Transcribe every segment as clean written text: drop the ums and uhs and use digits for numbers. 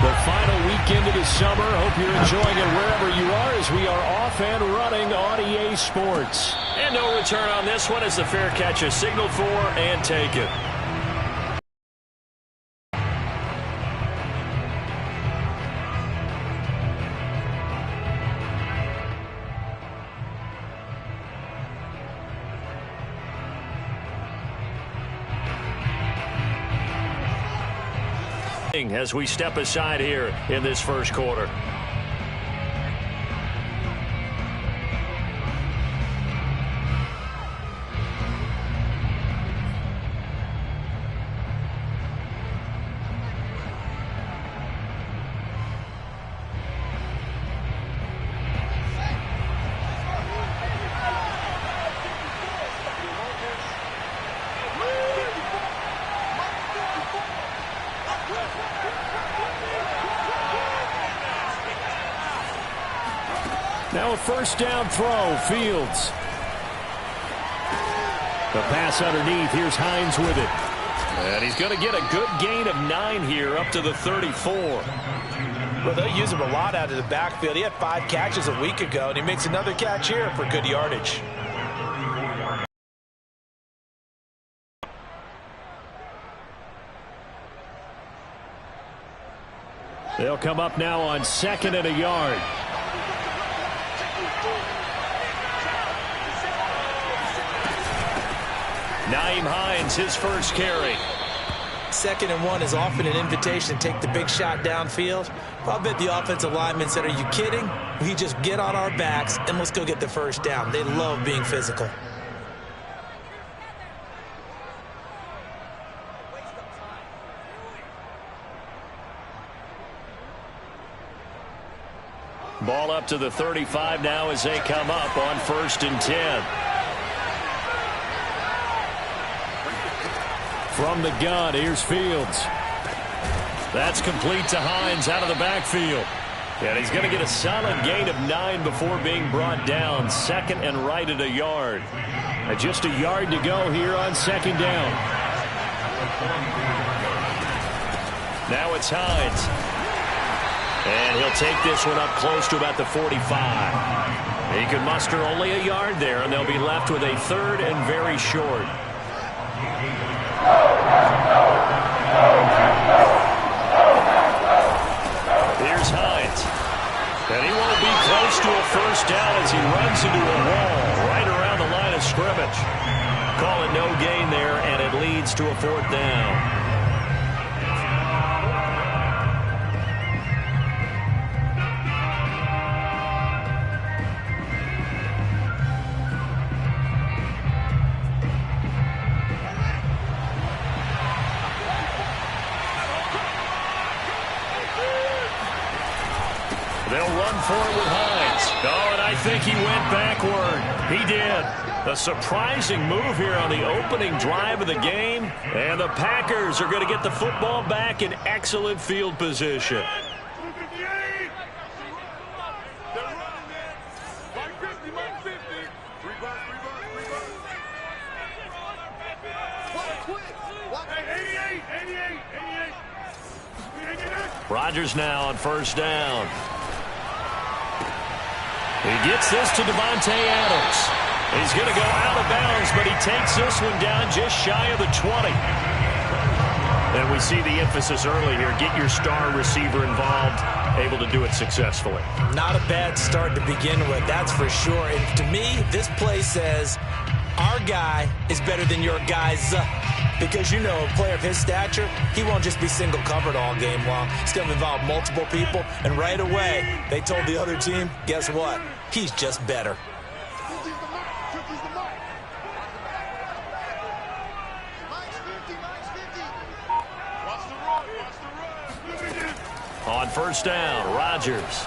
The final weekend of the summer. Hope you're enjoying it wherever you are as we are off and running on EA Sports. And no return on this one as the fair catch is signaled for and taken. As we step aside here in this first quarter. Now a first down throw, Fields. The pass underneath, here's Hines with it. And he's going to get a good gain of 9 here up to the 34. Well, they'll use him a lot out of the backfield. He had 5 catches a week ago, and he makes another catch here for good yardage. They'll come up now on 2nd and a yard. Nyheim Hines, his first carry. 2nd and 1 is often an invitation to take the big shot downfield. I'll bet the offensive linemen said, are you kidding? We just get on our backs and let's go get the first down. They love being physical. Ball up to the 35 now as they come up on 1st and 10. From the gun, here's Fields. That's complete to Hines out of the backfield. And he's going to get a solid gain of 9 before being brought down. 2nd and right at a yard. Just a yard to go here on 2nd down. Now it's Hines. And he'll take this one up close to about the 45. He can muster only a yard there, and they'll be left with a 3rd and very short. Here's Hines. And he won't be close to a first down as he runs into a wall right around the line of scrimmage. Call it no gain there, and it leads to a 4th down. They'll run forward with Hines. Oh, and I think he went backward. He did. A surprising move here on the opening drive of the game. And the Packers are going to get the football back in excellent field position. Rodgers now on 1st down. He gets this to Devontae Adams. He's going to go out of bounds, but he takes this one down just shy of the 20. And we see the emphasis early here. Get your star receiver involved, able to do it successfully. Not a bad start to begin with, that's for sure. And to me, this play says our guy is better than your guys. Because, you know, a player of his stature, he won't just be single covered all game long. He's going to involve multiple people. And right away, they told the other team, guess what? He's just better. On 1st down, Rodgers.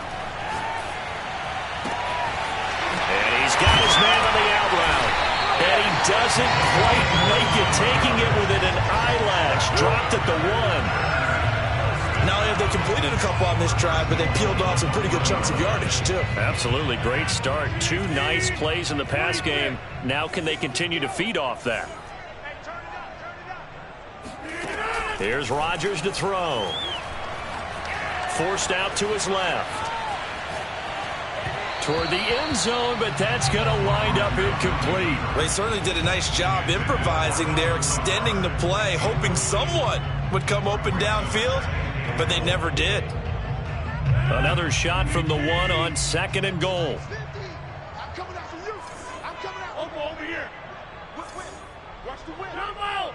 And he's got his man on the out route. And he doesn't quite make it, taking it within an eyelash. Dropped at the 1. Not only have they completed a couple on this drive, but they peeled off some pretty good chunks of yardage, too. Absolutely. Great start. 2 nice plays in the pass game. Now can they continue to feed off that? Here's Rodgers to throw. forced out to his left. Toward the end zone, but that's going to wind up incomplete. They certainly did a nice job improvising there, extending the play, hoping someone would come open downfield, but they never did. Another shot from the 1 on 2nd and goal. I'm coming out for you. I'm coming out. Over here. Watch the wind. Come out.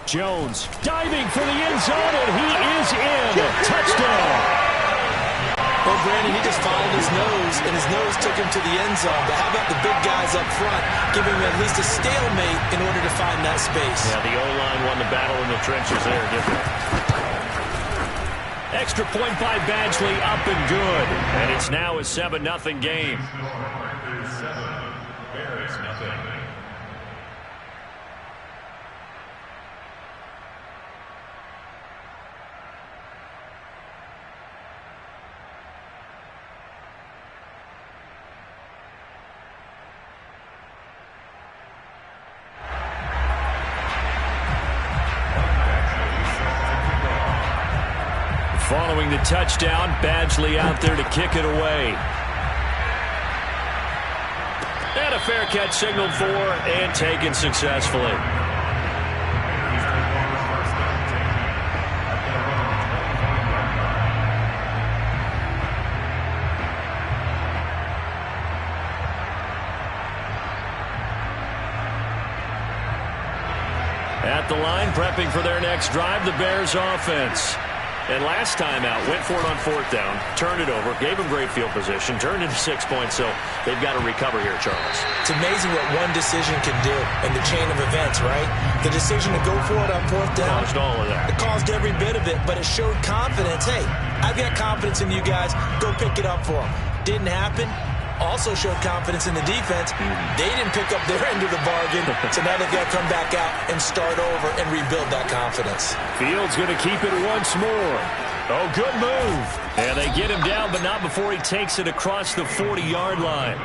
Jones diving for the end zone, and he is in. Touchdown. Well, Brandon, he just followed his nose, and his nose took him to the end zone. But how about the big guys up front, giving him at least a stalemate in order to find that space? Yeah, the O-line won the battle in the trenches there, didn't it? Extra point by Badgley, up and good. And it's now a 7-0 game. Following the touchdown, Badgley out there to kick it away. And a fair catch signaled for and taken successfully. At the line, prepping for their next drive, the Bears offense. And last time out, went for it on 4th down, turned it over, gave him great field position, turned into 6 points, so they've got to recover here, Charles. It's amazing what one decision can do in the chain of events, right? The decision to go for it on 4th down. Caused all of that. It caused every bit of it, but it showed confidence. Hey, I've got confidence in you guys. Go pick it up for them. Didn't happen. Also showed confidence in the defense. They didn't pick up their end of the bargain, so now they've got to come back out and start over and rebuild that confidence. Fields going to keep it once more. Oh, good move. And they get him down, but not before he takes it across the 40-yard line.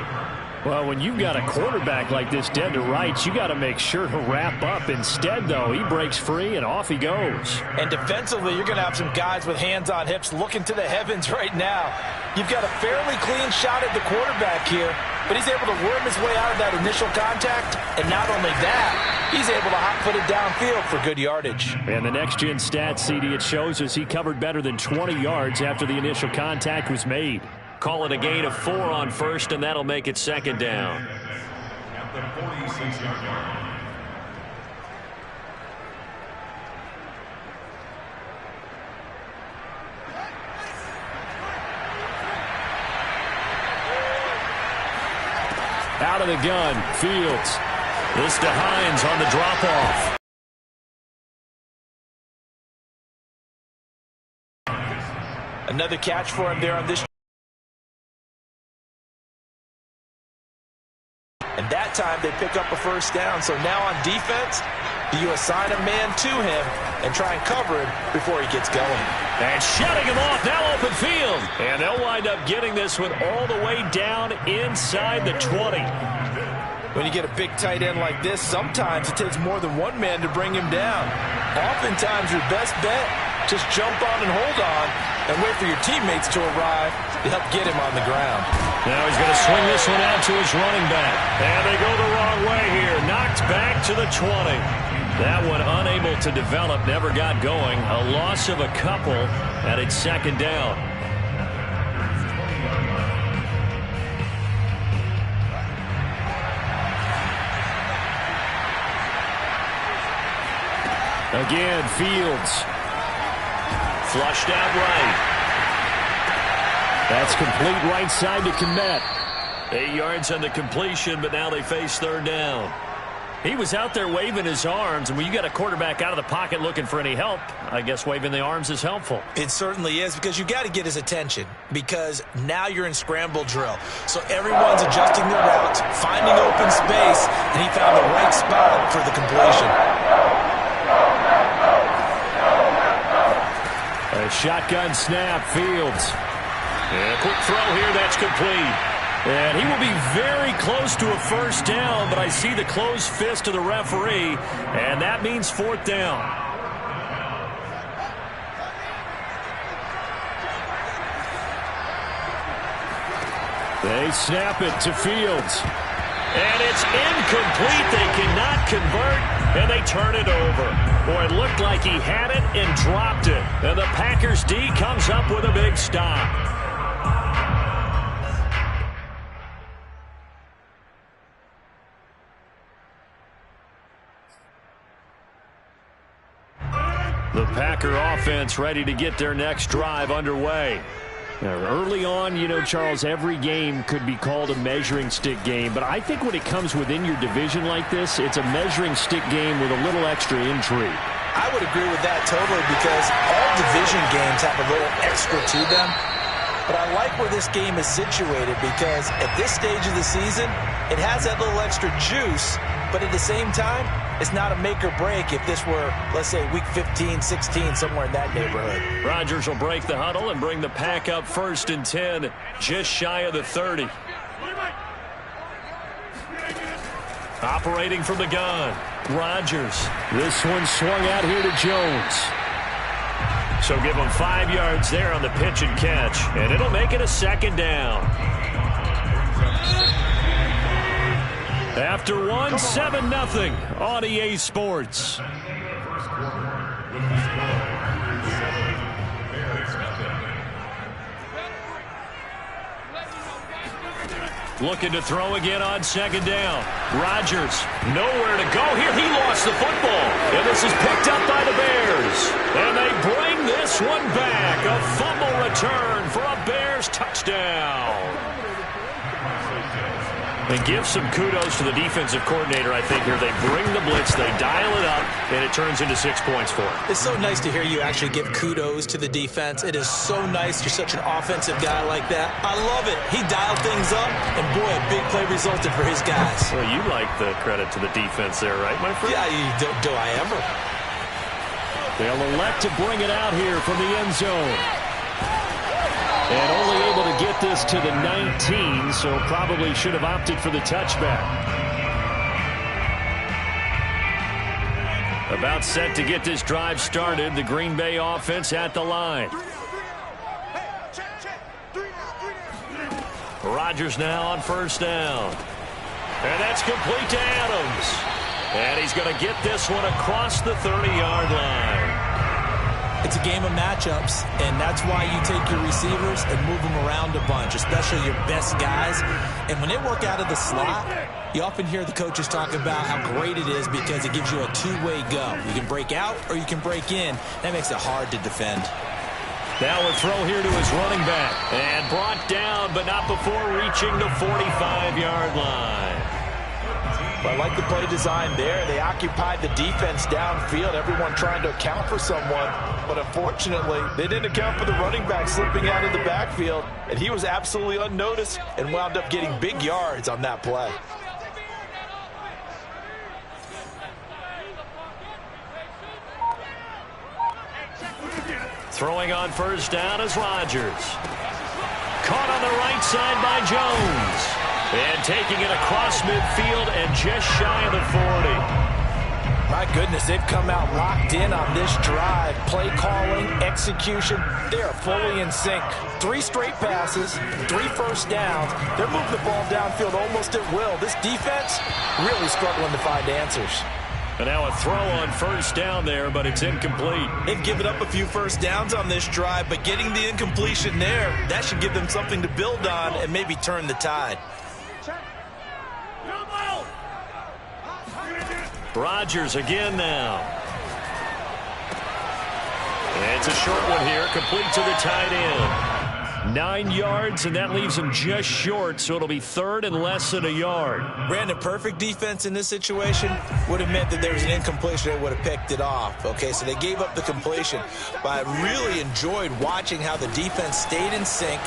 Well, when you've got a quarterback like this dead to rights, you got to make sure to wrap up. Instead, though, he breaks free and off he goes. And defensively, you're going to have some guys with hands on hips looking to the heavens right now. You've got a fairly clean shot at the quarterback here, but he's able to worm his way out of that initial contact. And not only that, he's able to hot-foot it downfield for good yardage. And the next-gen stats, CD, it shows us he covered better than 20 yards after the initial contact was made. Call it a gain of 4 on 1st, and that'll make it 2nd down. At the 46-yard line. Out of the gun, Fields. This to Hines on the drop-off. Another catch for him there on this. And that time they pick up a 1st down. So now on defense, do you assign a man to him and try and cover him before he gets going? And shutting him off, now open field. And they'll wind up getting this one all the way down inside the 20. When you get a big tight end like this, sometimes it takes more than one man to bring him down. Oftentimes your best bet, just jump on and hold on and wait for your teammates to arrive to help get him on the ground. Now he's going to swing this one out to his running back. And they go the wrong way here. Knocked back to the 20. That one unable to develop, never got going. A loss of a couple, and it's 2nd down. Again, Fields. Flushed out right. That's complete right side to Kmet. 8 yards on the completion, but now they face 3rd down. He was out there waving his arms, and when you got a quarterback out of the pocket looking for any help, I guess waving the arms is helpful. It certainly is, because you got to get his attention, because now you're in scramble drill. So everyone's adjusting their routes, finding open space, and he found the right spot for the completion. A shotgun snap, Fields. And a quick throw here, that's complete. And he will be very close to a 1st down, but I see the closed fist of the referee, and that means 4th down. They snap it to Fields. And it's incomplete. They cannot convert, and they turn it over. Boy, it looked like he had it and dropped it. And the Packers D comes up with a big stop. The Packer offense ready to get their next drive underway. Now, early on, you know, Charles, every game could be called a measuring stick game, but I think when it comes within your division like this, it's a measuring stick game with a little extra intrigue. I would agree with that totally because all division games have a little extra to them. But I like where this game is situated because at this stage of the season, it has that little extra juice, but at the same time, it's not a make or break if this were, let's say, week 15, 16, somewhere in that neighborhood. Rodgers will break the huddle and bring the Pack up 1st and 10, just shy of the 30. Operating from the gun, Rodgers. This one swung out here to Jones. So give him 5 yards there on the pitch and catch, and it'll make it a 2nd down. After 7-0 on EA Sports. Looking to throw again on 2nd down. Rodgers, nowhere to go here. He lost the football. And this is picked up by the Bears. And they bring this one back. A fumble return for a Bears touchdown. And give some kudos to the defensive coordinator, I think, here. They bring the blitz, they dial it up, and it turns into 6 points for him. It's so nice to hear you actually give kudos to the defense. It is so nice you're such an offensive guy like that. I love it. He dialed things up, and boy, a big play resulted for his guys. Well, you like the credit to the defense there, right, my friend? Yeah, do I ever? They'll elect to bring it out here from the end zone. And only able to get this to the 19, so probably should have opted for the touchback. About set to get this drive started. The Green Bay offense at the line. Rodgers now on 1st down. And that's complete to Adams. And he's going to get this one across the 30-yard line. It's a game of matchups, and that's why you take your receivers and move them around a bunch, especially your best guys. And when they work out of the slot, you often hear the coaches talk about how great it is because it gives you a two-way go. You can break out or you can break in. That makes it hard to defend. Now a throw here to his running back. And brought down, but not before reaching the 45-yard line. I like the play design there. They occupied the defense downfield, everyone trying to account for someone. But unfortunately, they didn't account for the running back slipping out of the backfield. And he was absolutely unnoticed and wound up getting big yards on that play. Throwing on 1st down is Rodgers. Caught on the right side by Jones. And taking it across midfield and just shy of the 40. My goodness, they've come out locked in on this drive. Play calling, execution, they are fully in sync. 3 straight passes, 3 first downs. They're moving the ball downfield almost at will. This defense really struggling to find answers. And now a throw on 1st down there, but it's incomplete. They've given up a few first downs on this drive, but getting the incompletion there, that should give them something to build on and maybe turn the tide. Rodgers again now. And it's a short one here, complete to the tight end. 9 yards, and that leaves him just short, so it'll be 3rd and less than a yard. Brandon, perfect defense in this situation would have meant that there was an incompletion. They would have picked it off. Okay, so they gave up the completion. But I really enjoyed watching how the defense stayed in sync,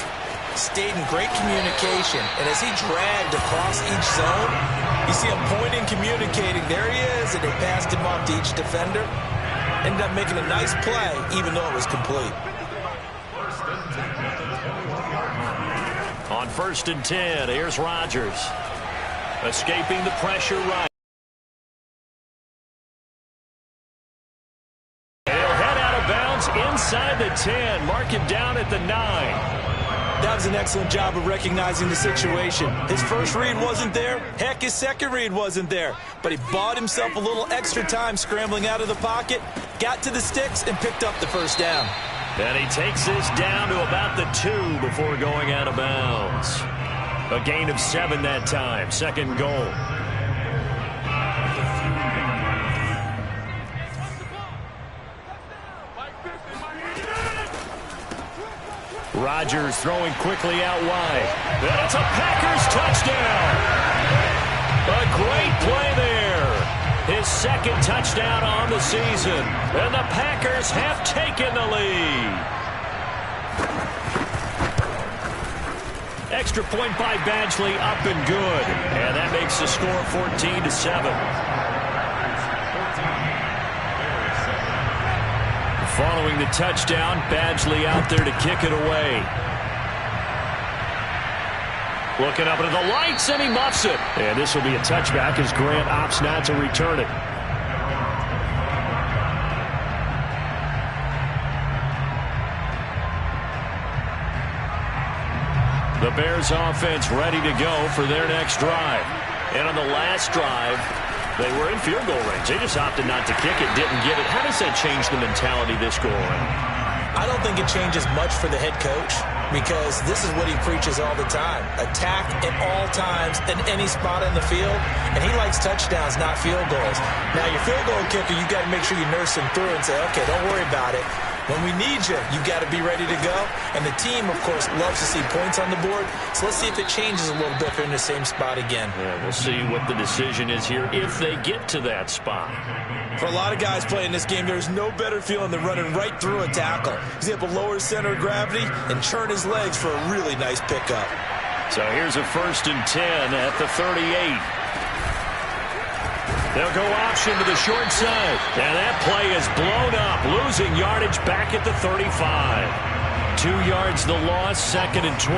stayed in great communication, and as he dragged across each zone, you see him pointing, communicating. There he is, and they passed him off to each defender. Ended up making a nice play, even though it was complete. On 1st and 10, here's Rodgers. Escaping the pressure right. He'll head out of bounds inside the 10. Mark him down at the 9. That was an excellent job of recognizing the situation. His first read wasn't there. Heck, his second read wasn't there. But he bought himself a little extra time scrambling out of the pocket, got to the sticks, and picked up the first down. And he takes this down to about the 2 before going out of bounds. A gain of 7 that time. Second goal. Rodgers throwing quickly out wide. And it's a Packers touchdown. A great play there. His second touchdown on the season. And the Packers have taken the lead. Extra point by Badgley, up and good. And that makes the score 14-7. Following the touchdown, Badgley out there to kick it away. Looking up into the lights, and he muffs it. And this will be a touchback as Grant opts not to return it. The Bears offense ready to go for their next drive. And on the last drive, they were in field goal range. They just opted not to kick it, didn't get it. How does that change the mentality this go around? I don't think it changes much for the head coach because this is what he preaches all the time. Attack at all times in any spot on the field, and he likes touchdowns, not field goals. Now, your field goal kicker, you got to make sure you nurse him through and say, okay, don't worry about it. When we need you, you got to be ready to go. And the team, of course, loves to see points on the board. So let's see if it changes a little bit if they're in the same spot again. Yeah, we'll see what the decision is here if they get to that spot. For a lot of guys playing this game, there's no better feeling than running right through a tackle. He's able to lower his center of gravity and churn his legs for a really nice pickup. So here's a 1st and 10 at the 38. They'll go option to the short side. And that play is blown up, losing yardage back at the 35. 2 yards the loss, 2nd and 12.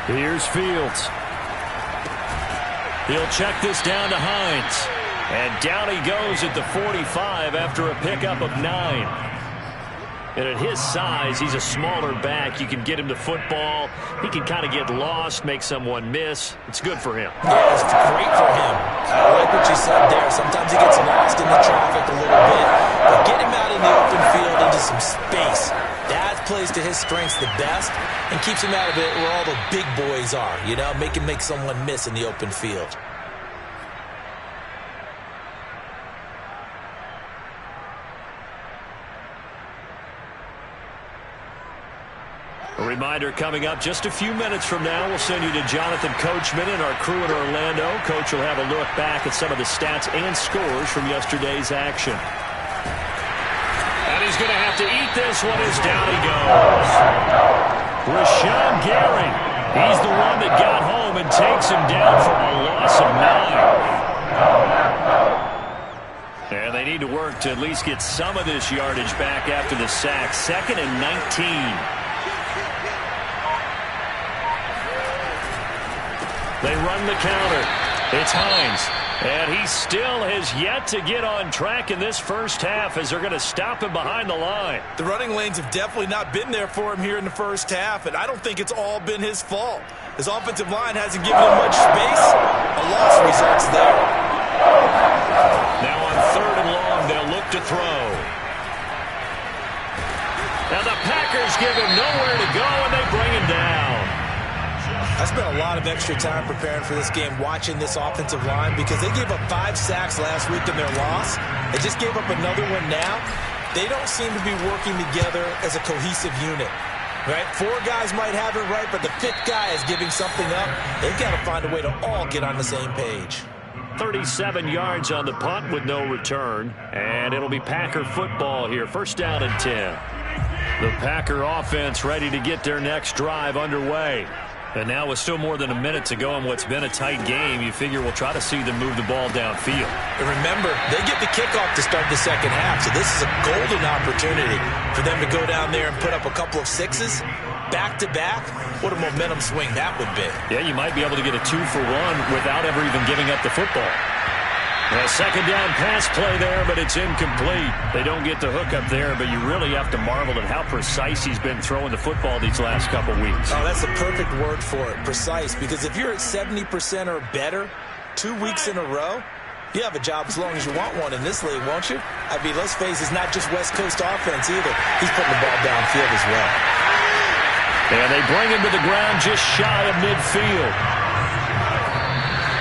Here's Fields. He'll check this down to Hines. And down he goes at the 45 after a pickup of 9. And at his size, he's a smaller back. You can get him the football. He can kind of get lost, make someone miss. It's good for him. Yeah, it's great for him. I like what you said there. Sometimes he gets lost in the traffic a little bit. But get him out in the open field into some space. That plays to his strengths the best and keeps him out of it where all the big boys are. You know, make him make someone miss in the open field. A reminder coming up just a few minutes from now. We'll send you to Jonathan Coachman and our crew in Orlando. Coach will have a look back at some of the stats and scores from yesterday's action. And he's going to have to eat this one as down he goes. Rashawn Gary. He's the one that got home and takes him down for a loss of 9. And they need to work to at least get some of this yardage back after the sack. 2nd and 19. They run the counter. It's Hines. And he still has yet to get on track in this first half as they're going to stop him behind the line. The running lanes have definitely not been there for him here in the first half, and I don't think it's all been his fault. His offensive line hasn't given him much space. A loss results there. Now on 3rd and long, they'll look to throw. Now the Packers give him nowhere to go, and they bring him down. I spent a lot of extra time preparing for this game watching this offensive line because they gave up 5 sacks last week in their loss. They just gave up another one now. They don't seem to be working together as a cohesive unit. Right? 4 guys might have it right, but the 5th guy is giving something up. They've got to find a way to all get on the same page. 37 yards on the punt with no return. And it'll be Packer football here. 1st down and 10. The Packer offense ready to get their next drive underway. And now with still more than a minute to go in what's been a tight game, you figure we'll try to see them move the ball downfield. And remember, they get the kickoff to start the second half, so this is a golden opportunity for them to go down there and put up a couple of 6s. back-to-back, what a momentum swing that would be. Yeah, you might be able to get a 2-for-1 without ever even giving up the football. A second down pass play there, but it's incomplete. They don't get the hook up there, but you really have to marvel at how precise he's been throwing the football these last couple weeks. Oh, that's the perfect word for it, precise, because if you're at 70% or better 2 weeks in a row, you have a job as long as you want one in this league, won't you? I mean, let's face it, it's not just West Coast offense either. He's putting the ball downfield as well. And they bring him to the ground just shy of midfield.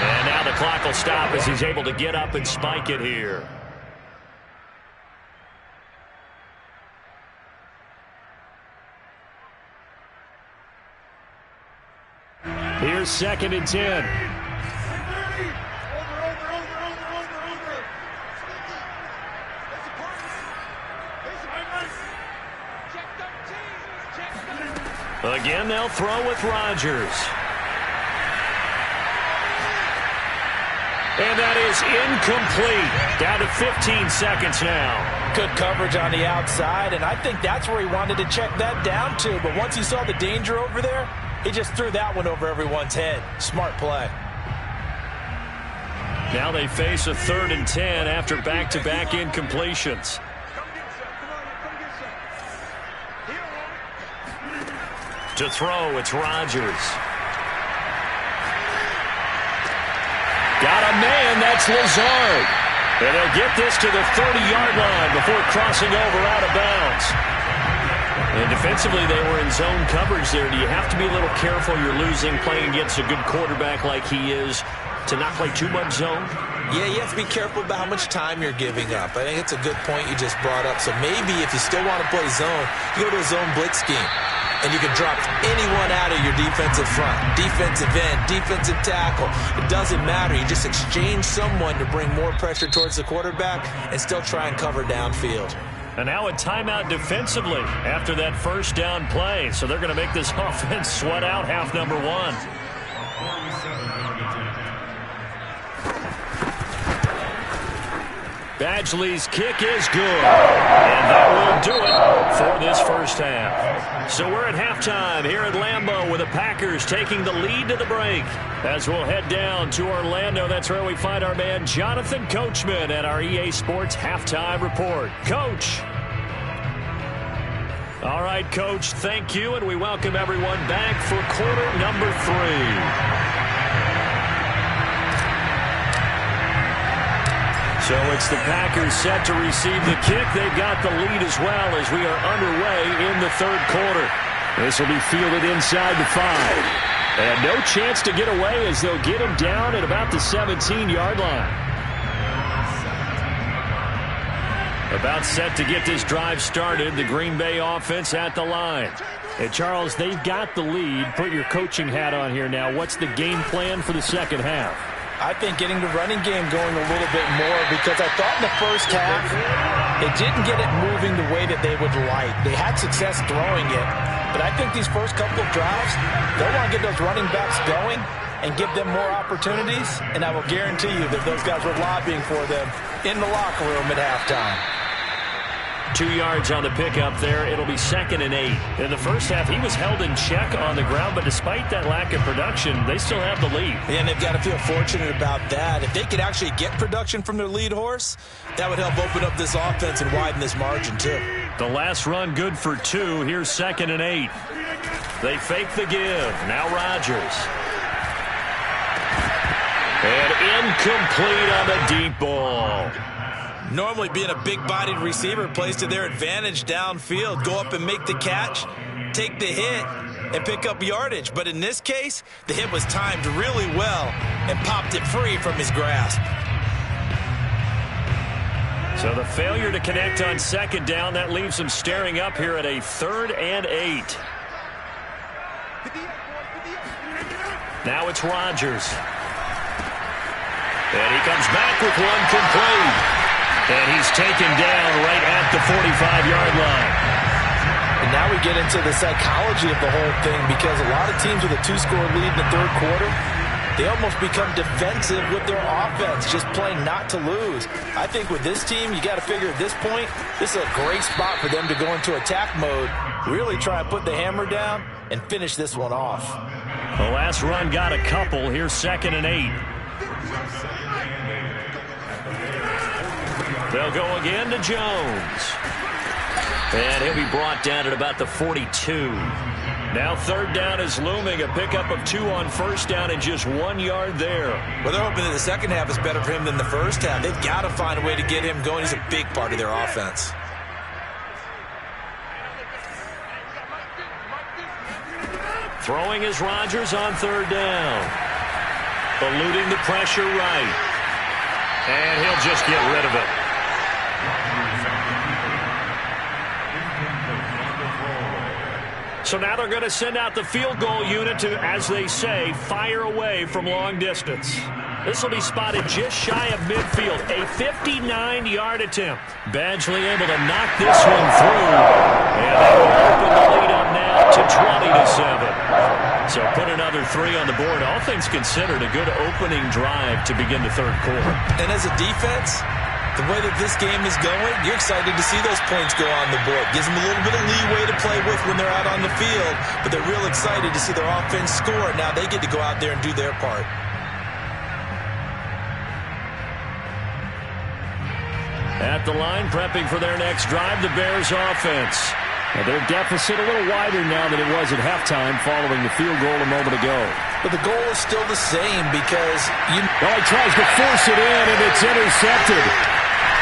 And now the clock will stop as he's able to get up and spike it here. Here's 2nd and 10. Again, they'll throw with Rodgers. And that is incomplete. Down to 15 seconds now. Good coverage on the outside, and I think that's where he wanted to check that down to. But once he saw the danger over there, he just threw that one over everyone's head. Smart play. Now they face a 3rd and 10 after back-to-back incompletions. To throw, it's Rodgers. Got a man, that's Lazard. And they'll get this to the 30-yard line before crossing over out of bounds. And defensively, they were in zone coverage there. Do you have to be a little careful you're losing playing against a good quarterback like he is to not play too much zone? Yeah, you have to be careful about how much time you're giving up. I think it's a good point you just brought up. So maybe if you still want to play zone, you go to a zone blitz scheme. And you can drop anyone out of your defensive front, defensive end, defensive tackle. It doesn't matter. You just exchange someone to bring more pressure towards the quarterback and still try and cover downfield. And now a timeout defensively after that first down play. So they're going to make this offense sweat out half number 1. Badgley's kick is good. And that will do it for this first half. So we're at halftime here at Lambeau with the Packers taking the lead to the break. As we'll head down to Orlando, that's where we find our man Jonathan Coachman at our EA Sports Halftime Report. Coach. All right, Coach, thank you, and we welcome everyone back for quarter number 3. So it's the Packers set to receive the kick. They've got the lead as well as we are underway in the 3rd quarter. This will be fielded inside the 5. And no chance to get away as they'll get him down at about the 17-yard line. About set to get this drive started, the Green Bay offense at the line. And Charles, they've got the lead. Put your coaching hat on here now. What's the game plan for the second half? I think getting the running game going a little bit more, because I thought in the first half they didn't get it moving the way that they would like. They had success throwing it, but I think these first couple of drives, they'll want to get those running backs going and give them more opportunities, and I will guarantee you that those guys were lobbying for them in the locker room at halftime. 2 yards on the pickup there. It'll be 2nd and 8. In the first half, he was held in check on the ground, but despite that lack of production, they still have the lead. And they've got to feel fortunate about that. If they could actually get production from their lead horse, that would help open up this offense and widen this margin, too. The last run good for 2. Here's 2nd and 8. They fake the give. Now Rodgers. And incomplete on the deep ball. Normally being a big-bodied receiver plays to their advantage downfield. Go up and make the catch, take the hit, and pick up yardage. But in this case, the hit was timed really well and popped it free from his grasp. So the failure to connect on 2nd down, that leaves them staring up here at a 3rd and 8. Now it's Rodgers. And he comes back with one complete. And he's taken down right at the 45-yard line. And now we get into the psychology of the whole thing, because a lot of teams with a 2-score lead in the 3rd quarter, they almost become defensive with their offense, just playing not to lose. I think with this team, you got to figure at this point, this is a great spot for them to go into attack mode, really try and put the hammer down and finish this one off. The last run got a couple. Here's 2nd and 8. They'll go again to Jones. And he'll be brought down at about the 42. Now 3rd down is looming. A pickup of 2 on 1st down and just 1 yard there. Well, they're hoping that the second half is better for him than the first half. They've got to find a way to get him going. He's a big part of their offense. Throwing is Rodgers on 3rd down. Eluding the pressure right. And he'll just get rid of it. So now they're going to send out the field goal unit to, as they say, fire away from long distance. This will be spotted just shy of midfield. A 59-yard attempt. Badgley able to knock this one through. And they will open the lead up now to 20-7. So put another 3 on the board. All things considered, a good opening drive to begin the 3rd quarter. And as a defense, the way that this game is going, you're excited to see those points go on the board. Gives them a little bit of leeway to play with when they're out on the field, but they're real excited to see their offense score. Now they get to go out there and do their part. At the line, prepping for their next drive, the Bears offense. Now their deficit a little wider now than it was at halftime following the field goal a moment ago. But the goal is still the same because he tries to force it in, and it's intercepted.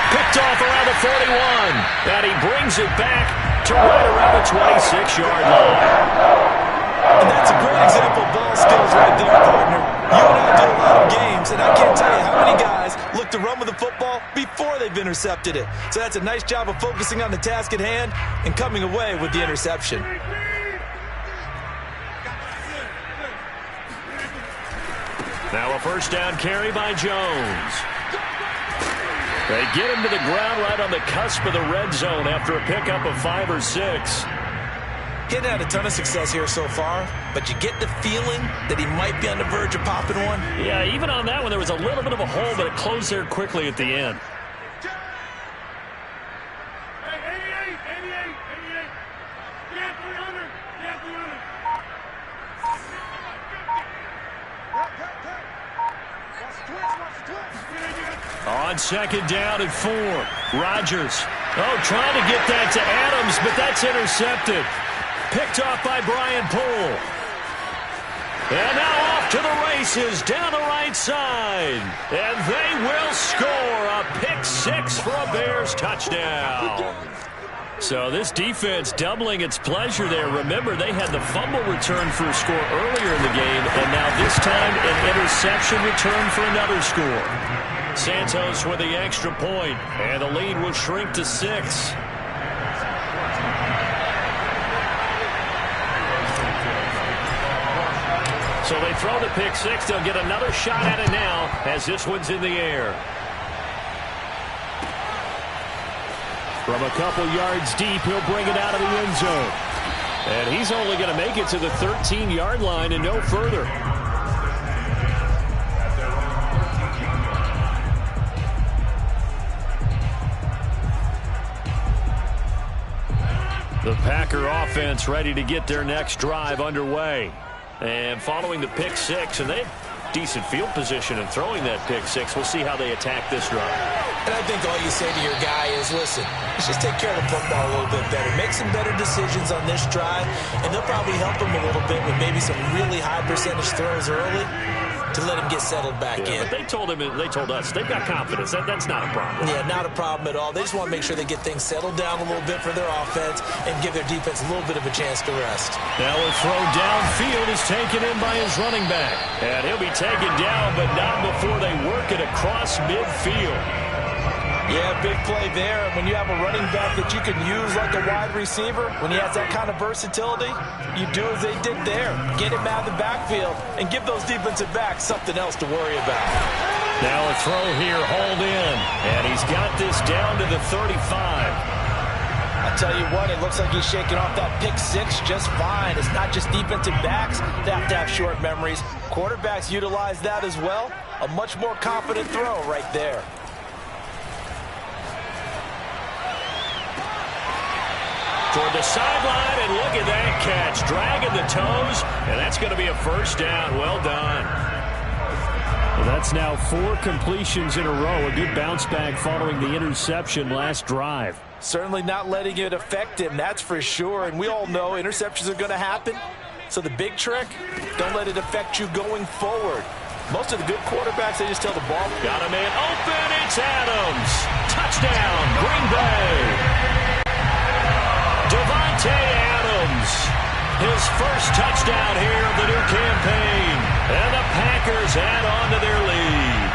Picked off around the 41, and he brings it back to right around the 26-yard line. And that's a great example of ball skills right there, partner. You and I do a lot of games, and I can't tell you how many guys look to run with the football before they've intercepted it. So that's a nice job of focusing on the task at hand and coming away with the interception. Now a 1st down carry by Jones. They get him to the ground right on the cusp of the red zone after a pickup of 5 or 6. He hadn't had a ton of success here so far, but you get the feeling that he might be on the verge of popping one. Yeah, even on that one, there was a little bit of a hole, but it closed there quickly at the end. On 2nd down and 4, Rodgers. Trying to get that to Adams, but that's intercepted. Picked off by Brian Poole. And now off to the races down the right side. And they will score a pick-6 for a Bears touchdown. So this defense doubling its pleasure there. Remember, they had the fumble return for a score earlier in the game, and now this time an interception return for another score. Santos with the extra point, and the lead will shrink to 6. So they throw the pick-6. They'll get another shot at it now as this one's in the air. From a couple yards deep, he'll bring it out of the end zone. And he's only going to make it to the 13-yard line and no further. The Packer offense ready to get their next drive underway. And following the pick-6, and they have decent field position in throwing that pick-6. We'll see how they attack this drive. And I think all you say to your guy is, listen, let's just take care of the football a little bit better. Make some better decisions on this drive, and they'll probably help him a little bit with maybe some really high percentage throws early to let him get settled back in. But they told us, they've got confidence. That's not a problem. Yeah, not a problem at all. They just want to make sure they get things settled down a little bit for their offense and give their defense a little bit of a chance to rest. Now a throw downfield is taken in by his running back. And he'll be taken down, but not before they work it across midfield. Yeah, big play there. And when you have a running back that you can use like a wide receiver, when he has that kind of versatility, you do as they did there. Get him out of the backfield and give those defensive backs something else to worry about. Now a throw here, hauled in. And he's got this down to the 35. I tell you what, it looks like he's shaking off that pick six just fine. It's not just defensive backs that have to have short memories. Quarterbacks utilize that as well. A much more confident throw right there. Toward the sideline, and look at that catch. Dragging the toes, and that's going to be a first down. Well done. Well, that's now 4 completions in a row. A good bounce back following the interception last drive. Certainly not letting it affect him, that's for sure. And we all know interceptions are going to happen. So the big trick, don't let it affect you going forward. Most of the good quarterbacks, they just tell the ball. Got a man open. It's Adams. Touchdown, Green Bay. Davante Adams. His first touchdown here of the new campaign. And the Packers add on to their lead.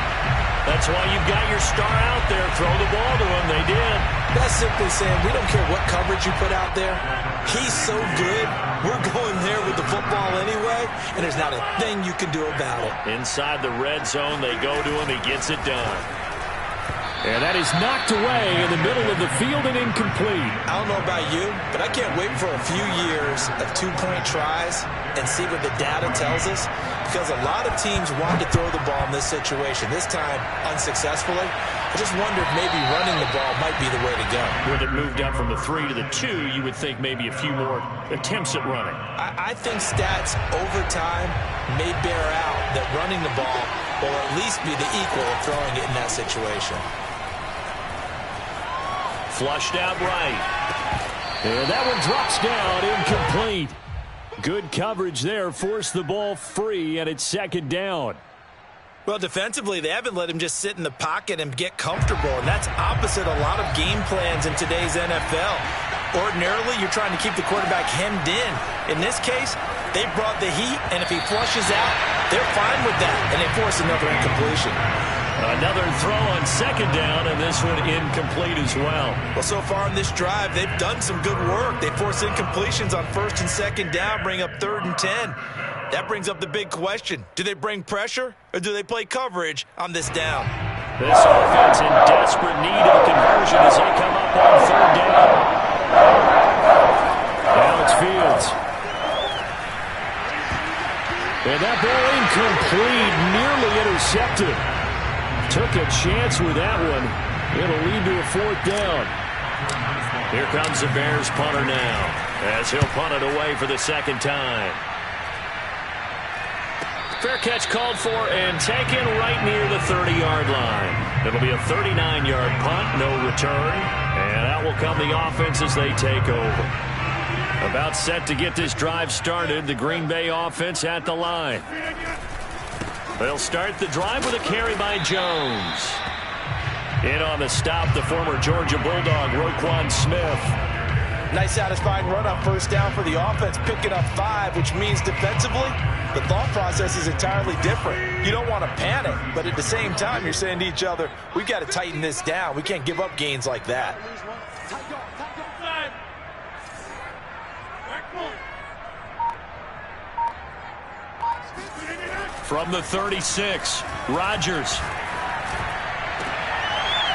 That's why you've got your star out there. Throw the ball to him. They did. That's simply saying we don't care what coverage you put out there. He's so good. We're going there with the football anyway, and there's not a thing you can do about it. Inside the red zone, they go to him. He gets it done. And that is knocked away in the middle of the field and incomplete. I don't know about you, but I can't wait for a few years of two-point tries and see what the data tells us, because a lot of teams want to throw the ball in this situation, this time unsuccessfully. I just wonder if maybe running the ball might be the way to go. When it moved up from the 3 to the 2, you would think maybe a few more attempts at running. I think stats over time may bear out that running the ball will at least be the equal of throwing it in that situation. Flushed out right. And that one drops down, incomplete. Good coverage there, forced the ball free, and it's second down. Well, defensively, they haven't let him just sit in the pocket and get comfortable, and that's opposite a lot of game plans in today's NFL. Ordinarily, you're trying to keep the quarterback hemmed in. In this case, they brought the heat, and if he flushes out, they're fine with that, and they force another incompletion. Another throw on second down, and this one incomplete as well. Well, so far in this drive, they've done some good work. They force incompletions on first and second down, bring up 3rd and 10. That brings up the big question. Do they bring pressure, or do they play coverage on this down? This offense in desperate need of a conversion as they come up on 3rd down. Now it's Fields. And that ball incomplete, nearly intercepted. Took a chance with that one. It'll lead to a 4th down. Here comes the Bears punter now, as he'll punt it away for the second time. Fair catch called for and taken right near the 30-yard line. It'll be a 39-yard punt, no return. And out will come the offense as they take over. About set to get this drive started, the Green Bay offense at the line. They'll start the drive with a carry by Jones. In on the stop, the former Georgia Bulldog, Roquan Smith. Nice satisfying run on first down for the offense, picking up 5, which means defensively, the thought process is entirely different. You don't want to panic, but at the same time, you're saying to each other, we've got to tighten this down. We can't give up gains like that. From the 36, Rodgers.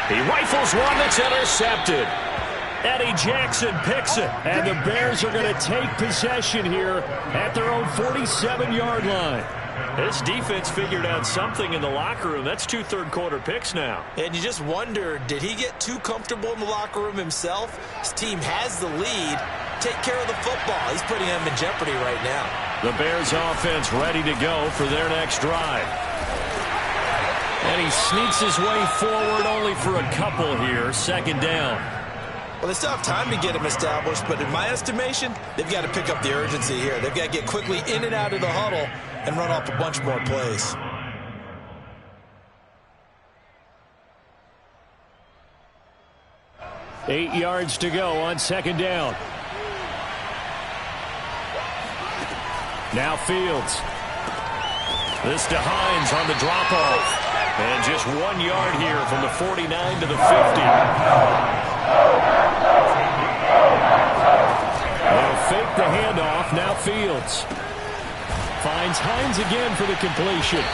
He rifles one that's intercepted. Eddie Jackson picks it. And the Bears are going to take possession here at their own 47-yard line. This defense figured out something in the locker room. That's 2 third-quarter picks now. And you just wonder, did he get too comfortable in the locker room himself? His team has the lead. Take care of the football. He's putting them in jeopardy right now. The Bears offense ready to go for their next drive. And he sneaks his way forward only for a couple here. Second down. Well, they still have time to get him established, but in my estimation, they've got to pick up the urgency here. They've got to get quickly in and out of the huddle and run off a bunch more plays. Eight yards to go on second down. Now Fields. This to Hines on the drop-off. And just 1 yard here from the 49 to the 50. They'll fake the handoff. Now Fields finds Hines again for the completion.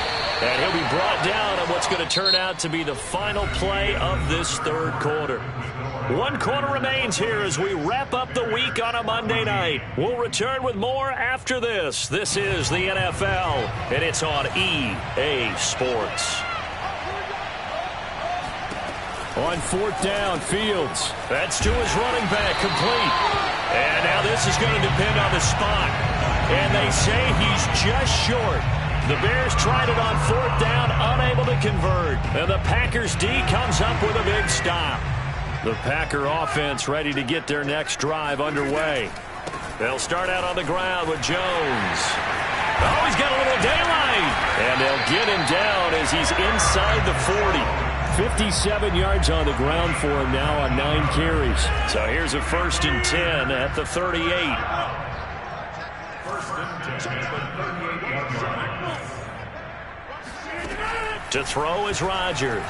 And he'll be brought down on what's going to turn out to be the final play of this third quarter. 1 quarter remains here as we wrap up the week on a Monday night. We'll return with more after this. This is the NFL, and it's on EA Sports. On 4th down, Fields. That's to his running back, complete. And now this is going to depend on the spot. And they say he's just short. The Bears tried it on 4th down, unable to convert. And the Packers D comes up with a big stop. The Packer offense ready to get their next drive underway. They'll start out on the ground with Jones. Oh, he's got a little daylight. And they'll get him down as he's inside the 40. 57 yards on the ground for him now on 9 carries. So here's a 1st and 10 at the 38. 1st and 10 at the 38-yard line. To throw is Rodgers.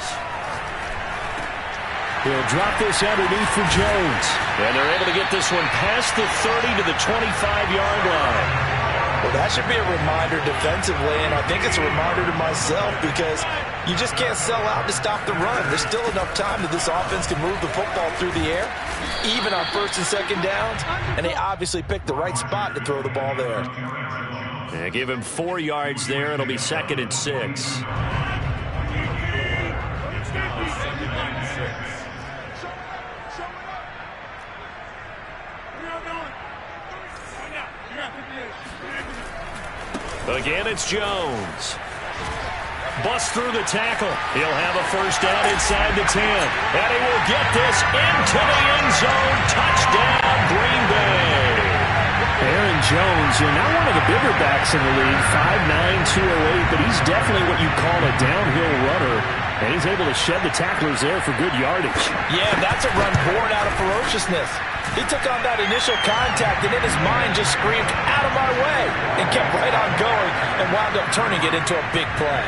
He'll drop this underneath for Jones. And they're able to get this one past the 30 to the 25-yard line. Well, that should be a reminder defensively, and I think it's a reminder to myself because you just can't sell out to stop the run. There's still enough time that this offense can move the football through the air, even on 1st and 2nd downs, and they obviously picked the right spot to throw the ball there. Yeah, give him 4 yards there. It'll be 2nd and 6. Again, it's Jones. Busts through the tackle. He'll have a 1st down inside the 10. And he will get this into the end zone. Touchdown, Green Bay. Aaron Jones, not one of the bigger backs in the league, 5'9", 208, but he's definitely what you call a downhill runner. And he's able to shed the tacklers there for good yardage. Yeah, that's a run born out of ferociousness. He took on that initial contact, and in his mind just screamed, "Out of my way," and kept right on going and wound up turning it into a big play.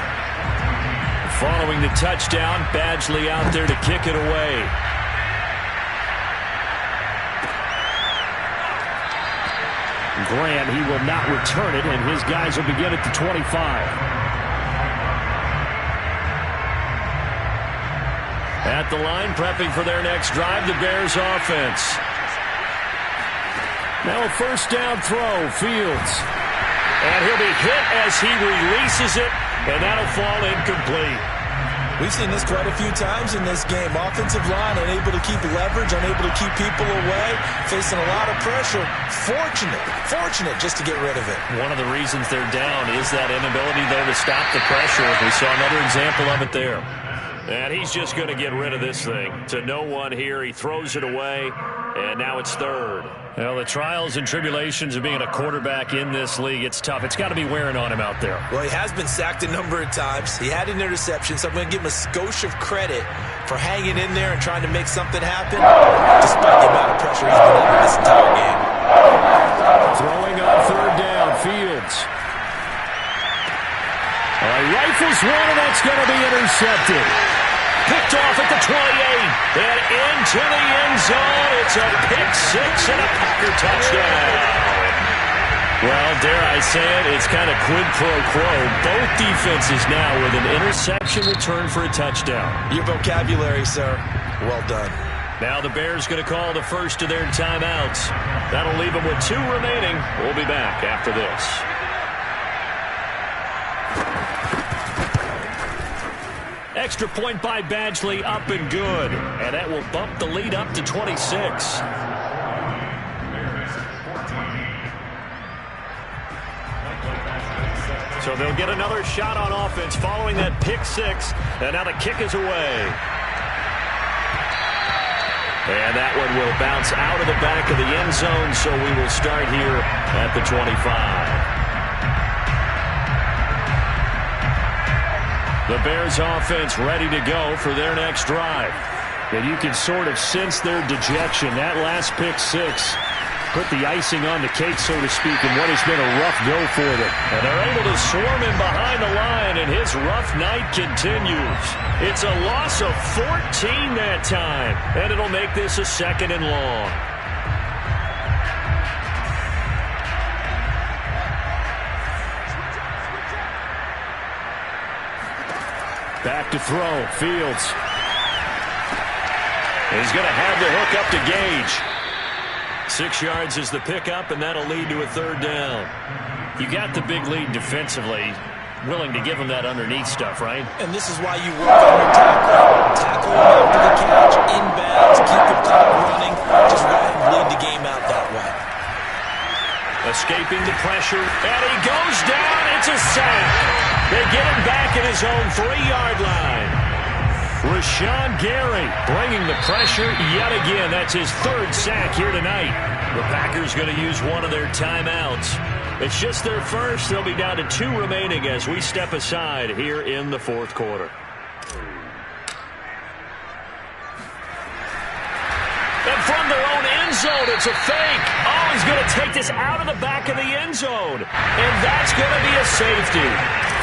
Following the touchdown, Badgley out there to kick it away. Graham, he will not return it, and his guys will begin at the 25. At the line, prepping for their next drive, the Bears offense. Now a 1st down throw, Fields. And he'll be hit as he releases it, and that'll fall incomplete. We've seen this quite a few times in this game. Offensive line unable to keep leverage, unable to keep people away, facing a lot of pressure. Fortunate just to get rid of it. One of the reasons they're down is that inability, though, to stop the pressure. We saw another example of it there. And he's just going to get rid of this thing. To no one here, he throws it away, and now it's 3rd. Well, the trials and tribulations of being a quarterback in this league, it's tough. It's got to be wearing on him out there. Well, he has been sacked a number of times. He had an interception, so I'm going to give him a skosh of credit for hanging in there and trying to make something happen, despite the amount of pressure he's been under this entire game. Throwing on 3rd down, Fields. Rifles one, and that's going to be intercepted. Picked off at the 28, and into the end zone. It's a pick 6 and a Packer touchdown. Well, dare I say it, it's kind of quid pro quo. Both defenses now with an interception return for a touchdown. Your vocabulary, sir. Well done. Now the Bears going to call the first of their timeouts. That'll leave them with 2 remaining. We'll be back after this. Extra point by Badgley, up and good. And that will bump the lead up to 26. So they'll get another shot on offense following that pick 6. And now the kick is away. And that one will bounce out of the back of the end zone, so we will start here at the 25. The Bears offense ready to go for their next drive. And you can sort of sense their dejection. That last pick 6 put the icing on the cake, so to speak, in what has been a rough go for them. And they're able to swarm him behind the line, and his rough night continues. It's a loss of 14 that time, and it'll make this a 2nd and long. Back to throw. Fields. He's going to have the hook up to Gage. 6 yards is the pickup, and that'll lead to a third down. You got the big lead defensively. Willing to give him that underneath stuff, right? And this is why you work on your tackle. Tackle after the catch, inbounds, keep the clock running. Just go ahead and lead the game out that way. Escaping the pressure, and he goes down. It's a sack. They get him back at his own 3-yard line. Rashawn Gary bringing the pressure yet again. That's his 3rd sack here tonight. The Packers going to use one of their timeouts. It's just their first. They'll be down to 2 remaining as we step aside here in the 4th quarter. And from their own end zone, it's a fake. Oh, he's going to take this out of the back of the end zone. And that's going to be a safety.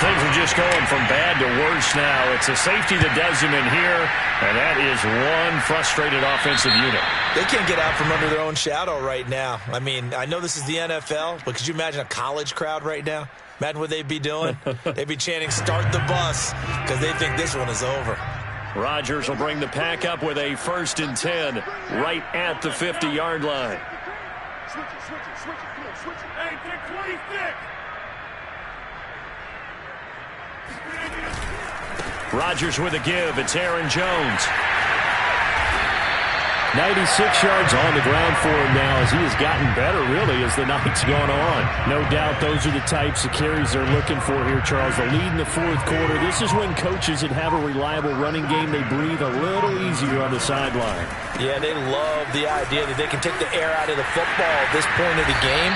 Things are just going from bad to worse now. It's a safety that does him in here, and that is one frustrated offensive unit. They can't get out from under their own shadow right now. I mean, I know this is the NFL, but could you imagine a college crowd right now? Imagine what they'd be doing. They'd be chanting, "Start the bus," because they think this one is over. Rodgers will bring the pack up with a 1st and 10 right at the 50-yard line. Switch it, switch it, switch it. Come on, switch it. Hey, get 26. Rodgers with a give. It's Aaron Jones. 96 yards on the ground for him now as he has gotten better, really, as the night's gone on. No doubt those are the types of carries they're looking for here, Charles. The lead in the 4th quarter. This is when coaches that have a reliable running game, they breathe a little easier on the sideline. Yeah, they love the idea that they can take the air out of the football at this point of the game.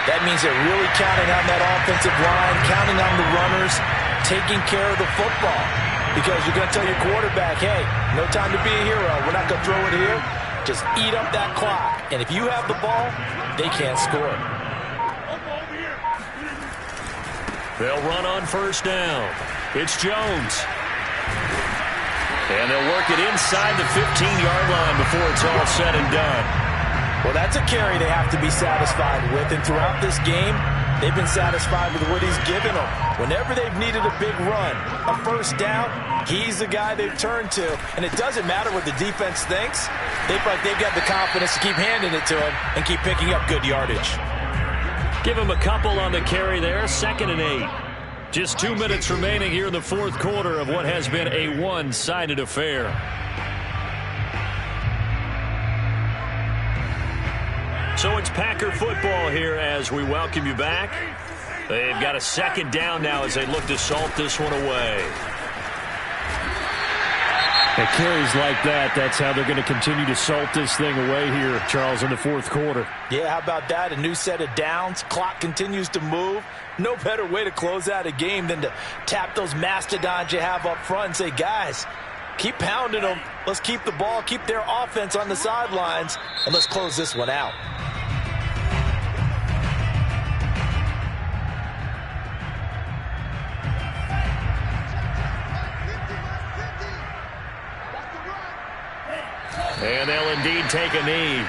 That means they're really counting on that offensive line, counting on the runners, taking care of the football. Because you're going to tell your quarterback, hey, no time to be a hero. We're not going to throw it here. Just eat up that clock. And if you have the ball, they can't score. They'll run on 1st down. It's Jones. And they'll work it inside the 15-yard line before it's all said and done. Well, that's a carry they have to be satisfied with. And throughout this game, they've been satisfied with what he's given them. Whenever they've needed a big run, a 1st down, he's the guy they've turned to. And it doesn't matter what the defense thinks. They feel like they've got the confidence to keep handing it to him and keep picking up good yardage. Give him a couple on the carry there. 2nd and 8. Just 2 minutes remaining here in the 4th quarter of what has been a one-sided affair. So it's Packer football here as we welcome you back. They've got a 2nd down now as they look to salt this one away. At carries like that, that's how they're going to continue to salt this thing away here, Charles, in the 4th quarter. Yeah, how about that? A new set of downs. Clock continues to move. No better way to close out a game than to tap those mastodons you have up front and say, guys, keep pounding them. Let's keep the ball, keep their offense on the sidelines, and let's close this one out. And they'll indeed take a knee.